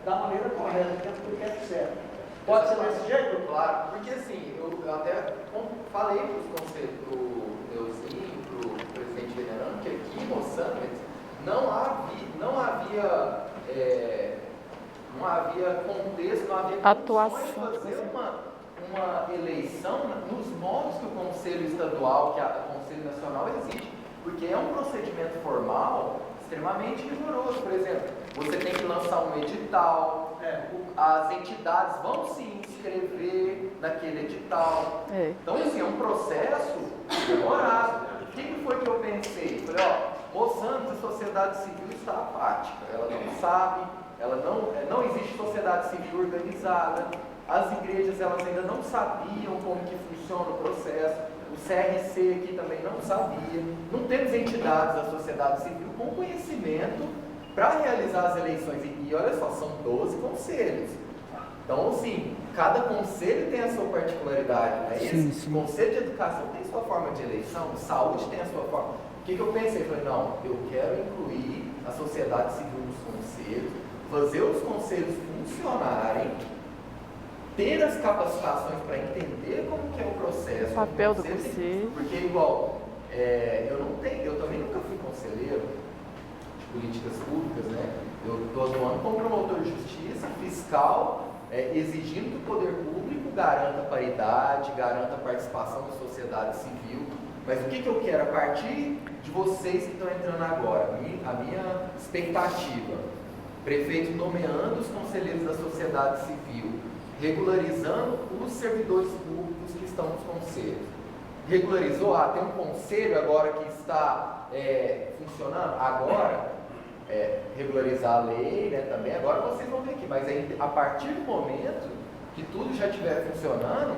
da maneira correta, do tempo certo. Pode ser desse jeito? Claro, porque assim, eu até falei para os conselhos, para o Neuzinho, para o presidente venerando, que aqui em Moçambique não havia contexto, não havia condições de fazer uma eleição nos moldes que o Conselho Estadual, que o Conselho Nacional exige, porque é um procedimento formal extremamente rigoroso. Por exemplo, você tem que lançar um edital, as entidades vão se inscrever naquele edital. Então, assim, é um processo demorado. O que foi que eu pensei? Falei, Moçambique, a sociedade civil está apática, ela não sabe, não existe sociedade civil organizada, as igrejas elas ainda não sabiam como que funciona o processo, o CRC aqui também não sabia, não temos entidades da sociedade civil com conhecimento para realizar as eleições, e olha só, são 12 conselhos. Então, assim, cada conselho tem a sua particularidade, não é isso? Sim. O Conselho de Educação tem a sua forma de eleição, o Saúde tem a sua forma. O que eu pensei? Falei, não, eu quero incluir a sociedade civil nos conselhos, fazer os conselhos funcionarem, ter as capacitações para entender como que é o processo. O papel do conselho. Porque, igual, eu também nunca fui conselheiro de políticas públicas, né? Eu estou atuando como promotor de justiça, fiscal, exigindo que o poder público garanta a paridade, garanta a participação da sociedade civil. Mas o que eu quero a partir de vocês que estão entrando agora? A minha expectativa, prefeito nomeando os conselheiros da sociedade civil, regularizando os servidores públicos que estão nos conselhos. Regularizou? Tem um conselho agora que está funcionando? Agora, regularizar a lei, né, também, agora vocês vão ver aqui, mas aí, a partir do momento que tudo já estiver funcionando,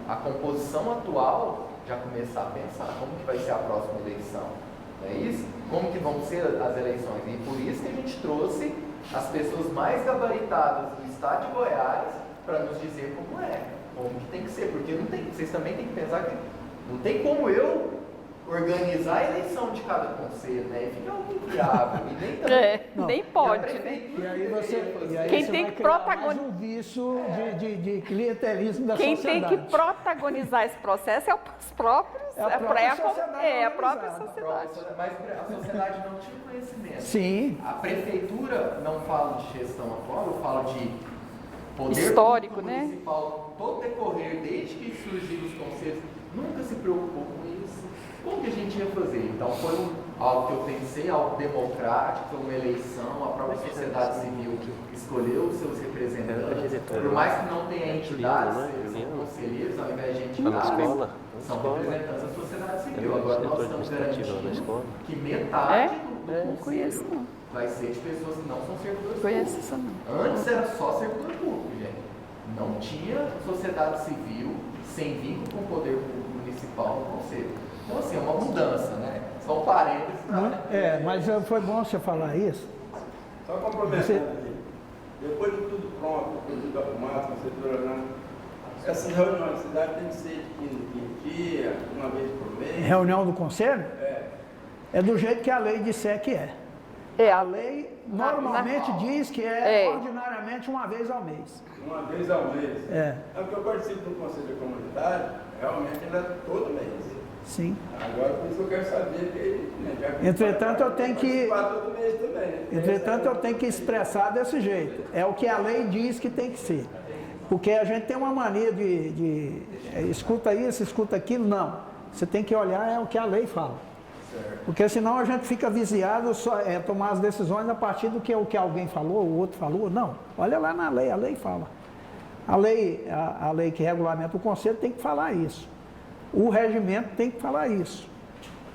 a composição atual já começar a pensar como que vai ser a próxima eleição, não é isso? Como que vão ser as eleições, e por isso que a gente trouxe as pessoas mais gabaritadas do estado de Goiás para nos dizer como que tem que ser, porque vocês também têm que pensar que não tem como eu organizar a eleição de cada conselho, né? E fica muito viável. E nem pode. E aí quem você tem vai que criar protagonizar mais um vício de clientelismo da quem sociedade. tem que protagonizar esse processo é os próprios, a própria sociedade. Mas a sociedade não tinha conhecimento. Sim. A prefeitura, não falo de gestão atual, eu falo de poder histórico, né? municipal, todo decorrer, desde que surgiram os conselhos, nunca se preocupou com isso. Como que a gente ia fazer? Então foi algo que eu pensei, algo democrático, foi uma eleição, a própria sociedade civil escolheu os seus representantes, por mais que não tenha entidades, são conselheiros, ao invés de entidades, são representantes da sociedade civil. Agora nós estamos garantindo que metade do conselho vai ser de pessoas que não são servidores públicos. Antes era só servidor público, gente. Não tinha sociedade civil sem vínculo com o poder público municipal no conselho. Então, assim, é uma mudança, né? São parênteses. Mas foi bom você falar isso. Só complementando aqui. Depois de tudo pronto, tudo arrumado, você programando, essas reuniões, a cidade tem que ser de dia, uma vez por mês. Reunião do conselho? É do jeito que a lei disser que é. A lei normalmente diz que ordinariamente uma vez ao mês. Uma vez ao mês? É porque eu participo do conselho comunitário, realmente ele é todo mês. Sim. Agora, por isso que eu quero saber que... Entretanto, eu tenho que... todo mês também. Entretanto, eu tenho que expressar desse jeito. É o que a lei diz que tem que ser. Porque a gente tem uma mania de escuta isso, escuta aquilo. Não. Você tem que olhar o que a lei fala. Porque senão a gente fica viciado tomar as decisões a partir do que alguém falou, o outro falou. Não, olha lá na lei, a lei fala. A lei que regulamenta o conselho tem que falar isso. O regimento tem que falar isso.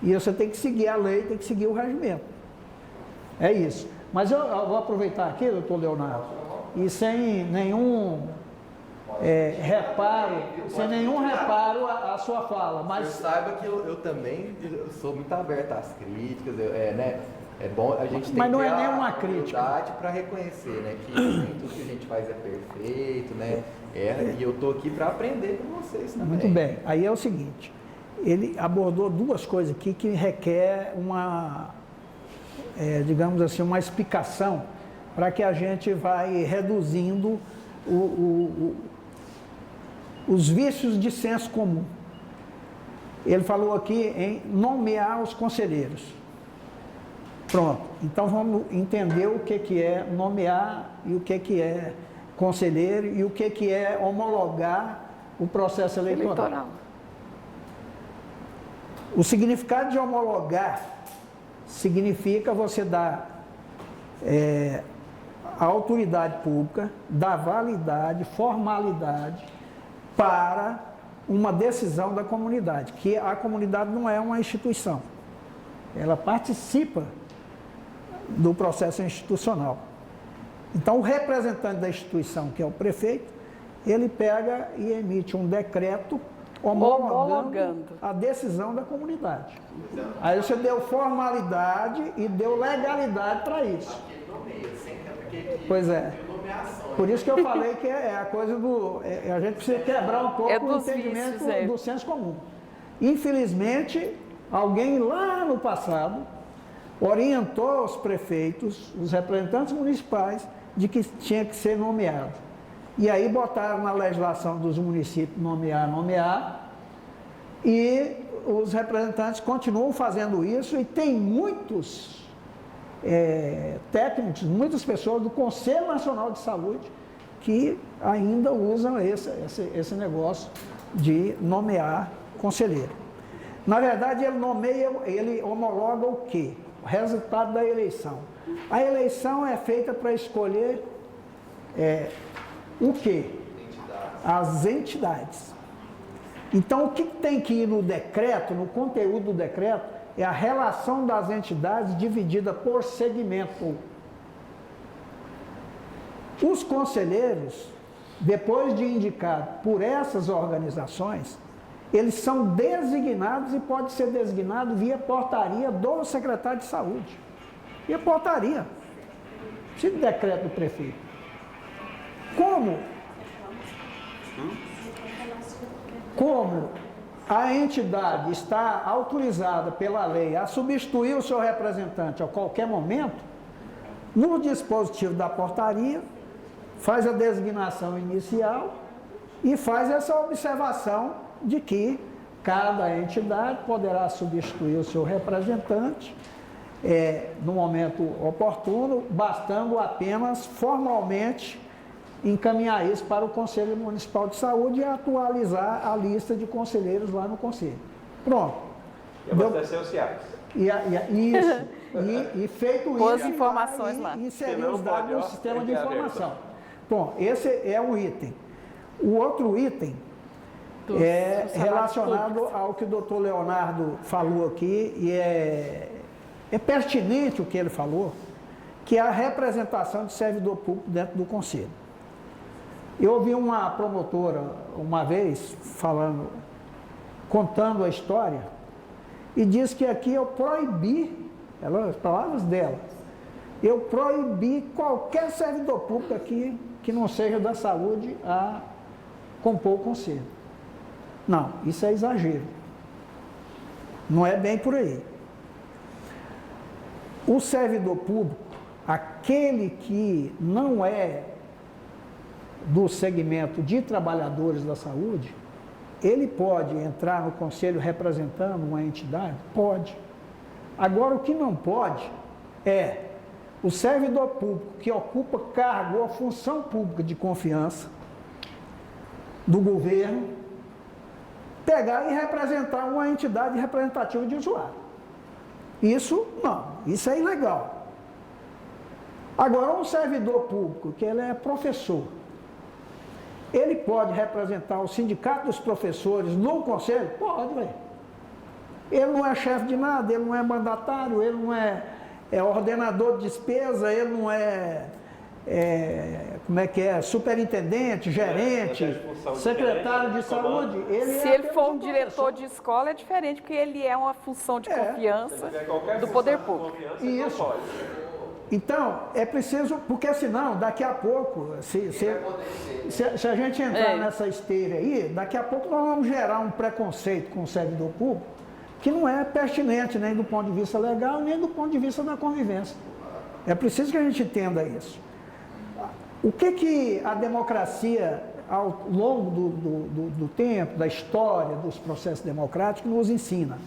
E você tem que seguir a lei, tem que seguir o regimento. É isso. Mas eu vou aproveitar aqui, doutor Leonardo, e sem nenhum reparo à sua fala. Mas saiba que eu também sou muito aberto às críticas, né? É bom a gente ter mas não é nenhuma crítica para reconhecer, né? Que nem tudo que a gente faz é perfeito, né? E eu estou aqui para aprender com vocês também. Muito bem. Aí é o seguinte, ele abordou duas coisas aqui que requer digamos assim, uma explicação para que a gente vai reduzindo os vícios de senso comum. Ele falou aqui em nomear os conselheiros. Pronto, então vamos entender o que é nomear e o que é conselheiro e o que é homologar o processo eleitoral. O significado de homologar significa você dar a autoridade pública, dar validade, formalidade para uma decisão da comunidade, que a comunidade não é uma instituição, ela participa do processo institucional. Então, o representante da instituição, que é o prefeito, ele pega e emite um decreto homologando a decisão da comunidade. Aí você deu formalidade e deu legalidade para isso. Pois é. Por isso que eu falei que é a coisa do... a gente precisa quebrar um pouco o entendimento do senso comum. Infelizmente, alguém lá no passado orientou os prefeitos, os representantes municipais, de que tinha que ser nomeado. E aí botaram na legislação dos municípios nomear, e os representantes continuam fazendo isso, e tem muitos técnicos, muitas pessoas do Conselho Nacional de Saúde que ainda usam esse negócio de nomear conselheiro. Na verdade, ele homologa o quê? O resultado da eleição. A eleição é feita para escolher o quê? As entidades. Então, o que tem que ir no decreto, no conteúdo do decreto, é a relação das entidades dividida por segmento. Os conselheiros, depois de indicados por essas organizações, eles são designados e pode ser designado via portaria do secretário de saúde. Via portaria. Precisa de decreto do prefeito. Como a entidade está autorizada pela lei a substituir o seu representante a qualquer momento, no dispositivo da portaria, faz a designação inicial e faz essa observação de que cada entidade poderá substituir o seu representante no momento oportuno, bastando apenas formalmente encaminhar isso para o Conselho Municipal de Saúde e atualizar a lista de conselheiros lá no Conselho. Pronto. E abastecer os CIAPs. Isso. E feito isso, Pôs informações lá. Inserir os dados no sistema de informação. Bom, esse é um item. O outro item é relacionado ao que o doutor Leonardo falou aqui, e é pertinente o que ele falou, que é a representação de servidor público dentro do Conselho. Eu ouvi uma promotora, uma vez, contando a história, e disse que aqui eu proibi, as palavras dela, eu proibi qualquer servidor público aqui que não seja da saúde a compor o Conselho. Não, isso é exagero. Não é bem por aí. O servidor público, aquele que não é do segmento de trabalhadores da saúde, ele pode entrar no conselho representando uma entidade? Pode. Agora, o que não pode é o servidor público que ocupa cargo ou função pública de confiança do governo pegar e representar uma entidade representativa de usuário. Isso não, isso é ilegal. Agora, um servidor público que ele é professor, ele pode representar o sindicato dos professores no conselho? Pode, velho. Ele não é chefe de nada, ele não é mandatário, ele não é ordenador de despesa, ele não é, superintendente, gerente, secretário de saúde. Se ele for um diretor de escola, é diferente, porque ele é uma função de confiança do poder público. Isso. Então, é preciso, porque senão, daqui a pouco, se a gente entrar nessa esteira aí, daqui a pouco nós vamos gerar um preconceito com o servidor público que não é pertinente nem do ponto de vista legal, nem do ponto de vista da convivência. É preciso que a gente entenda isso. O que a democracia, ao longo do tempo, da história, dos processos democráticos, nos ensina?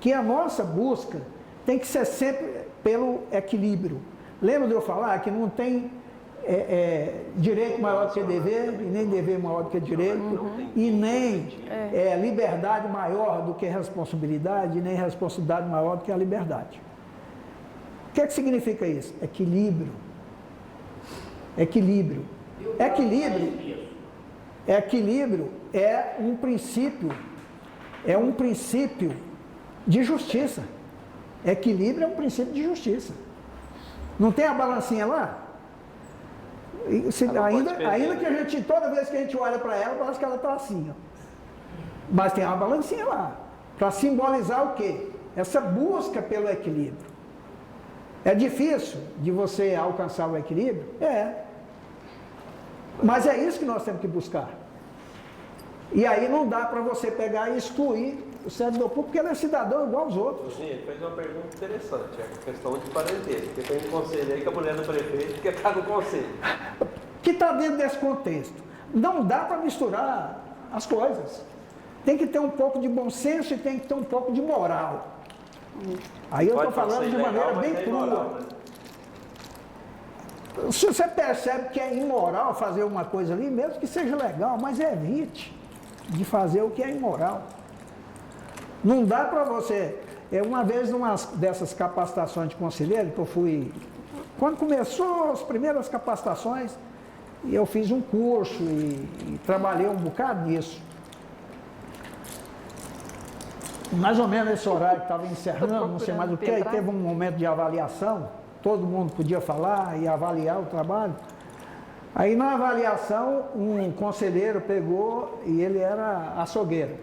Que a nossa busca tem que ser sempre pelo equilíbrio. Lembra de eu falar que não tem direito maior do que dever, e nem dever maior do que direito, e nem liberdade maior do que responsabilidade, e nem responsabilidade maior do que a liberdade. O que significa isso? Equilíbrio. Equilíbrio. Equilíbrio é um princípio de justiça. Equilíbrio é um princípio de justiça. Não tem a balancinha lá? Ainda que a gente, toda vez que a gente olha para ela, parece que ela está assim, ó. Mas tem uma balancinha lá, para simbolizar o quê? Essa busca pelo equilíbrio. É difícil de você alcançar o equilíbrio? É. Mas é isso que nós temos que buscar. E aí não dá para você pegar e excluir o servidor público, porque ele é cidadão igual aos outros. Sim, ele fez uma pergunta interessante, a questão de parentesco. Porque tem um conselho aí que a mulher do prefeito quer estar no conselho. Que está dentro desse contexto. Não dá para misturar as coisas. Tem que ter um pouco de bom senso e tem que ter um pouco de moral. Aí eu estou falando de maneira bem crua. Se você percebe que é imoral fazer uma coisa ali, mesmo que seja legal, mas evite de fazer o que é imoral. Não dá para você... Uma vez, numa dessas capacitações de conselheiro, que eu fui... Quando começou as primeiras capacitações, eu fiz um curso e trabalhei um bocado nisso. Mais ou menos nesse horário que estava encerrando, não sei mais o que, aí teve um momento de avaliação, todo mundo podia falar e avaliar o trabalho. Aí na avaliação, um conselheiro pegou e ele era açougueiro.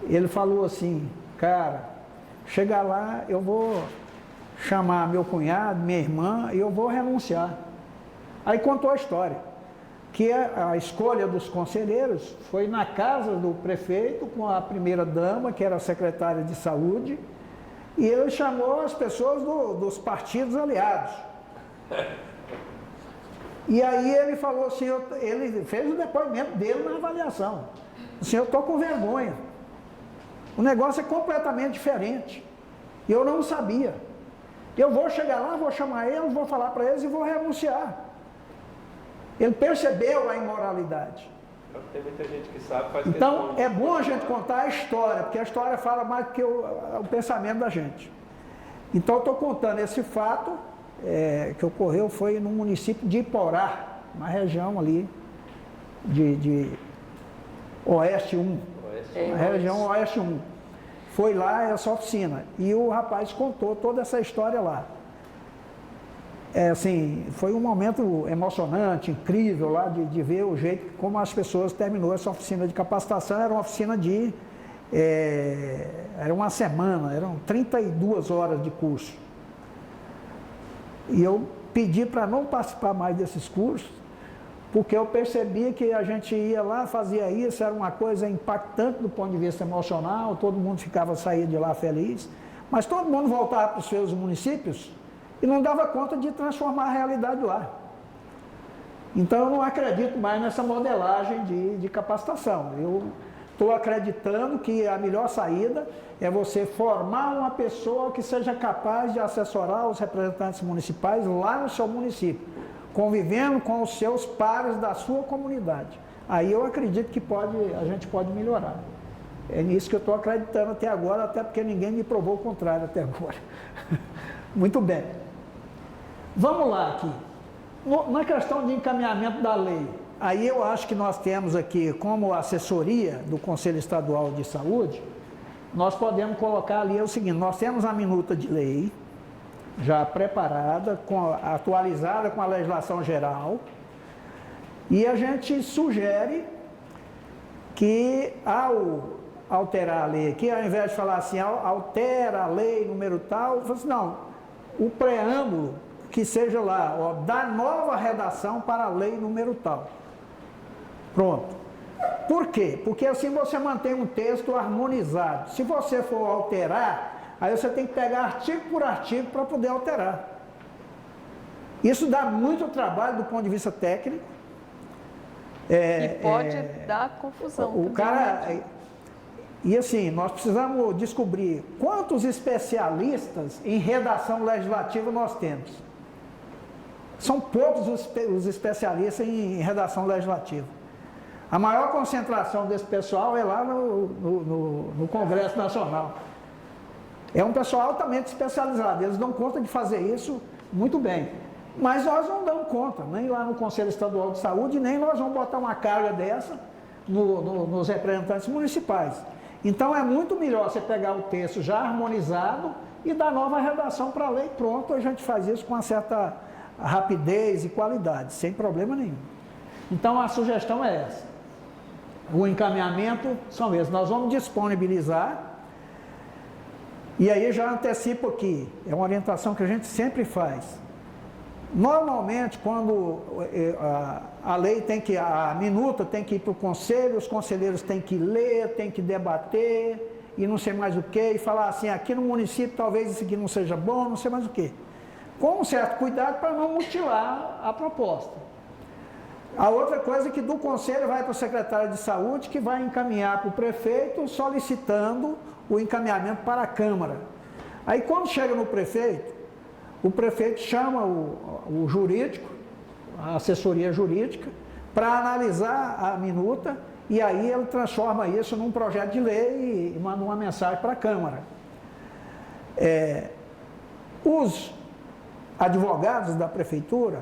Ele falou assim, cara, chegar lá, eu vou chamar meu cunhado, minha irmã, e eu vou renunciar. Aí contou a história, que a escolha dos conselheiros foi na casa do prefeito, com a primeira dama, que era a secretária de saúde, e ele chamou as pessoas dos partidos aliados. E aí ele falou assim, ele fez o depoimento dele na avaliação. Assim, eu estou com vergonha. O negócio é completamente diferente. E eu não sabia. Eu vou chegar lá, vou chamar eles, vou falar para eles e vou renunciar. Ele percebeu a imoralidade. Tem muita gente que sabe, faz então, é bom a gente contar a história, porque a história fala mais do que o pensamento da gente. Então, eu estou contando esse fato que ocorreu, foi no município de Iporá, uma região ali de Oeste 1. Uma região Oeste 1. Foi lá essa oficina. E o rapaz contou toda essa história lá. Assim, foi um momento emocionante, incrível lá, de ver o jeito como as pessoas terminou essa oficina de capacitação. Era uma oficina era uma semana, eram 32 horas de curso. E eu pedi para não participar mais desses cursos, porque eu percebia que a gente ia lá, fazia isso, era uma coisa impactante do ponto de vista emocional, todo mundo saía de lá feliz, mas todo mundo voltava para os seus municípios e não dava conta de transformar a realidade lá. Então eu não acredito mais nessa modelagem de capacitação. Eu estou acreditando que a melhor saída é você formar uma pessoa que seja capaz de assessorar os representantes municipais lá no seu município, convivendo com os seus pares da sua comunidade. Aí eu acredito que a gente pode melhorar. É nisso que eu estou acreditando até agora, até porque ninguém me provou o contrário até agora. Muito bem. Vamos lá aqui. Na questão de encaminhamento da lei, aí eu acho que nós temos aqui, como assessoria do Conselho Estadual de Saúde, nós podemos colocar ali o seguinte, nós temos a minuta de lei, já preparada, atualizada com a legislação geral, e a gente sugere que, ao alterar a lei aqui, ao invés de falar assim, altera a lei, número tal, assim, não, o preâmbulo, que seja lá, ó, da nova redação para a lei número tal. Pronto. Por quê? Porque assim você mantém um texto harmonizado. Se você for alterar, aí você tem que pegar artigo por artigo para poder alterar. Isso dá muito trabalho do ponto de vista técnico. E pode dar confusão. O também, cara... né? E assim, nós precisamos descobrir quantos especialistas em redação legislativa nós temos. São poucos os especialistas em redação legislativa. A maior concentração desse pessoal é lá no Congresso Nacional. É um pessoal altamente especializado, eles dão conta de fazer isso muito bem. Mas nós não damos conta, nem lá no Conselho Estadual de Saúde, nem nós vamos botar uma carga dessa nos representantes municipais. Então é muito melhor você pegar o texto já harmonizado e dar nova redação para a lei, pronto, a gente faz isso com uma certa rapidez e qualidade, sem problema nenhum. Então a sugestão é essa. O encaminhamento são esses. Nós vamos disponibilizar, e aí já antecipo aqui, é uma orientação que a gente sempre faz. Normalmente, quando a lei a minuta tem que ir para o conselho, os conselheiros têm que ler, têm que debater, e não sei mais o que, e falar assim, aqui no município talvez isso aqui não seja bom, não sei mais o que. Com um certo cuidado para não mutilar a proposta. A outra coisa é que do conselho vai para o secretário de saúde, que vai encaminhar para o prefeito, solicitando o encaminhamento para a Câmara. Aí quando chega no prefeito, o prefeito chama o jurídico, a assessoria jurídica, para analisar a minuta, e aí ele transforma isso num projeto de lei e manda uma mensagem para a Câmara. Os advogados da prefeitura,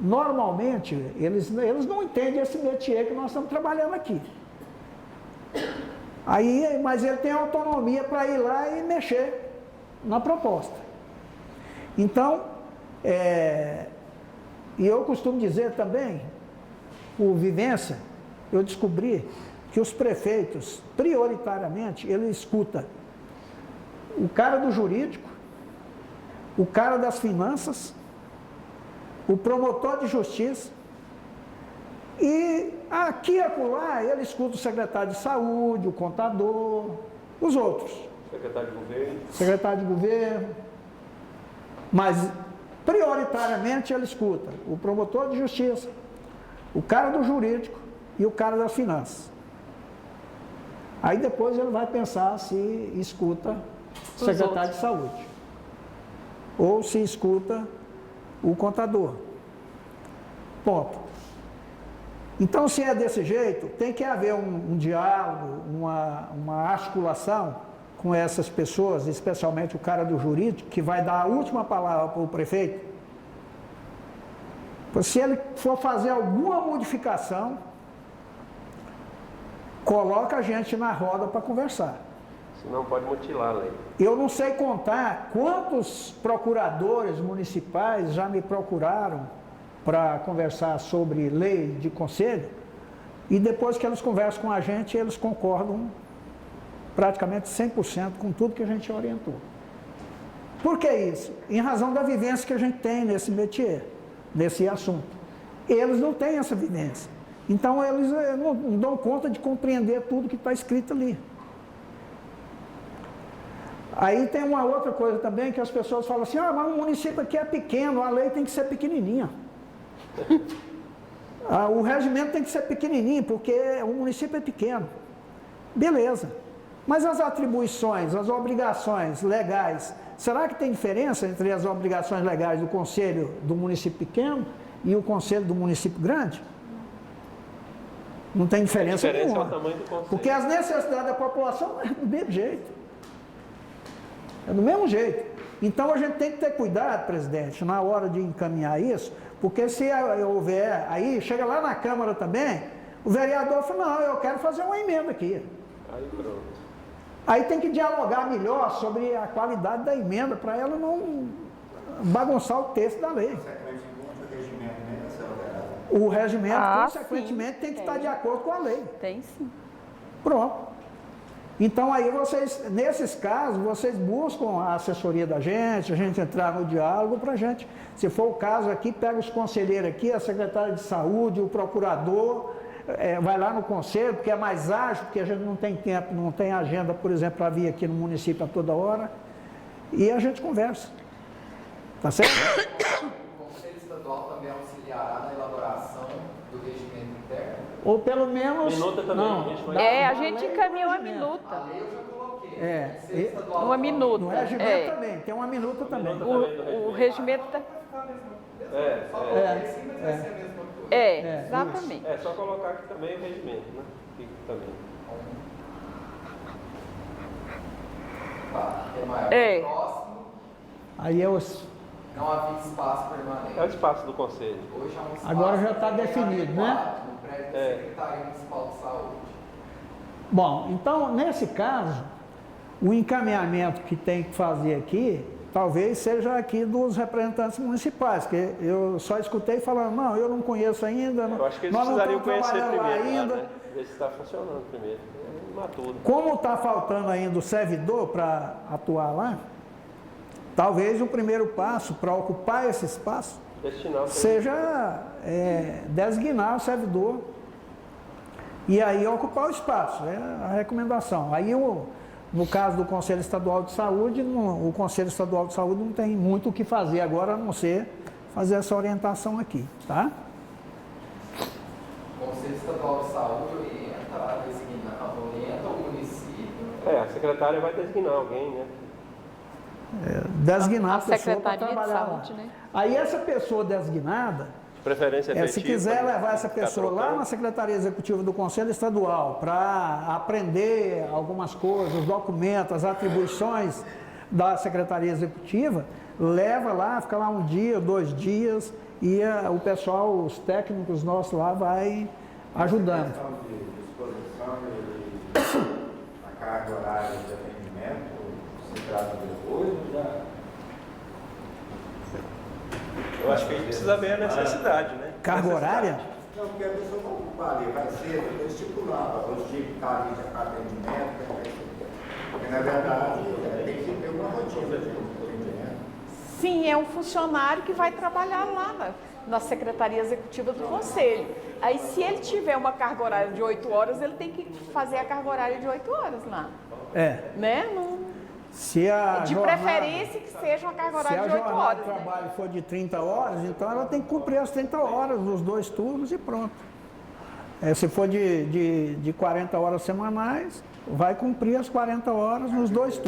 normalmente, eles não entendem esse métier que nós estamos trabalhando aqui. Mas ele tem autonomia para ir lá e mexer na proposta. Então, e eu costumo dizer também, por vivência, eu descobri que os prefeitos, prioritariamente, ele escuta o cara do jurídico, o cara das finanças, o promotor de justiça, e aqui e acolá ele escuta o secretário de saúde, o contador, os outros. Secretário de governo. Secretário de governo. Mas, prioritariamente, ele escuta o promotor de justiça, o cara do jurídico e o cara das finanças. Aí depois ele vai pensar se escuta o secretário de saúde. Ou se escuta o contador. Ponto. Então, se é desse jeito, tem que haver um diálogo, uma articulação com essas pessoas, especialmente o cara do jurídico, que vai dar a última palavra para o prefeito. Se ele for fazer alguma modificação, coloca a gente na roda para conversar. Senão pode mutilar a lei. Eu não sei contar quantos procuradores municipais já me procuraram para conversar sobre lei de conselho, e depois que eles conversam com a gente, eles concordam praticamente 100% com tudo que a gente orientou. Por que isso? Em razão da vivência que a gente tem nesse métier, nesse assunto. Eles não têm essa vivência. Então, eles não dão conta de compreender tudo que está escrito ali. Aí tem uma outra coisa também, que as pessoas falam assim, mas o município aqui é pequeno, a lei tem que ser pequenininha. O regimento tem que ser pequenininho, porque o município é pequeno. Beleza. Mas as atribuições, as obrigações legais, será que tem diferença entre as obrigações legais do conselho do município pequeno e o conselho do município grande? Não tem diferença nenhuma. É o tamanho do conselho. Porque as necessidades da população é do mesmo jeito. É do mesmo jeito. Então a gente tem que ter cuidado, presidente, na hora de encaminhar isso, porque se houver, aí chega lá na Câmara também, o vereador fala, não, eu quero fazer uma emenda aqui. Aí pronto. Aí tem que dialogar melhor sobre a qualidade da emenda, para ela não bagunçar o texto da lei. O regimento, consequentemente, sim, tem que estar de acordo com a lei. Tem sim. Pronto. Então aí vocês, nesses casos, vocês buscam a assessoria da gente, a gente entrar no diálogo para a gente, se for o caso aqui, pega os conselheiros aqui, a secretária de saúde, o procurador, vai lá no conselho, porque é mais ágil, porque a gente não tem tempo, não tem agenda, por exemplo, para vir aqui no município a toda hora, e a gente conversa. Tá certo? O Conselho Estadual auxiliará na elaboração do regimento interno? Ou pelo menos... Minuta também, não, a gente vai- É, a da gente lei encaminha uma regimento. A minuta. lei eu já coloquei. É, Conselho Estadual Uma minuta. No regimento É. também, tem uma minuta também. O regimento tá... Só coloquei assim, mas vai ser a mesma coisa. É, exatamente. É só colocar aqui também o regimento, né? Fica também. Tá, tem mais. É. Próximo, Aí é os... não havia espaço permanente. É o espaço do conselho. Hoje há um espaço Agora já tá que é definido, né? adequado no prédio da Secretaria Municipal de Saúde. Bom, então, nesse caso, o encaminhamento que tem que fazer aqui, talvez seja aqui dos representantes municipais, que eu só escutei falando, não, eu não conheço ainda, Eu acho que eles nós não precisariam estamos conhecer trabalhando lá primeiro, ainda. né? Ver se está funcionando primeiro. É imaturo. Como está faltando ainda o servidor para atuar lá, talvez o primeiro passo para ocupar esse espaço Destinar o seja designar o servidor e aí ocupar o espaço, é a recomendação. Aí, no caso do Conselho Estadual de Saúde, o Conselho Estadual de Saúde não tem muito o que fazer agora, a não ser fazer essa orientação aqui, tá? O Conselho Estadual de Saúde orienta o município. É, a secretária vai designar alguém, né? Designar A a pessoa para Secretaria de trabalhar Saúde, lá. né? Aí essa pessoa designada, De preferência se efetiva. quiser né? levar essa Ficar pessoa lá trocando. na Secretaria Executiva do Conselho Estadual para aprender algumas coisas, os documentos, as atribuições da Secretaria Executiva, leva lá, fica lá 1 dia, 2 dias e o pessoal, os técnicos nossos lá vai ajudando. A questão de disposição e a carga horária de atendimento se trata depois ou já? Eu acho que a gente precisa ver a necessidade, né? Carga horária? Não, porque a pessoa vai ocupar ali, vai ser estipulado, os tipos de carga de atendimento, porque na verdade tem que ter uma rotina de atendimento. Sim, é um funcionário que vai trabalhar lá na Secretaria Executiva do Conselho. Aí, se ele tiver uma carga horária de 8 horas, ele tem que fazer a carga horária de 8 horas lá. Né? Se a De jornada- preferência que seja uma carga Se horária a de 8 jornada horas. de Né? trabalho for de 30 horas, então ela tem que cumprir as 30 horas nos 2 turnos e pronto. Se for de 40 horas semanais, vai cumprir as 40 horas nos 2 turnos.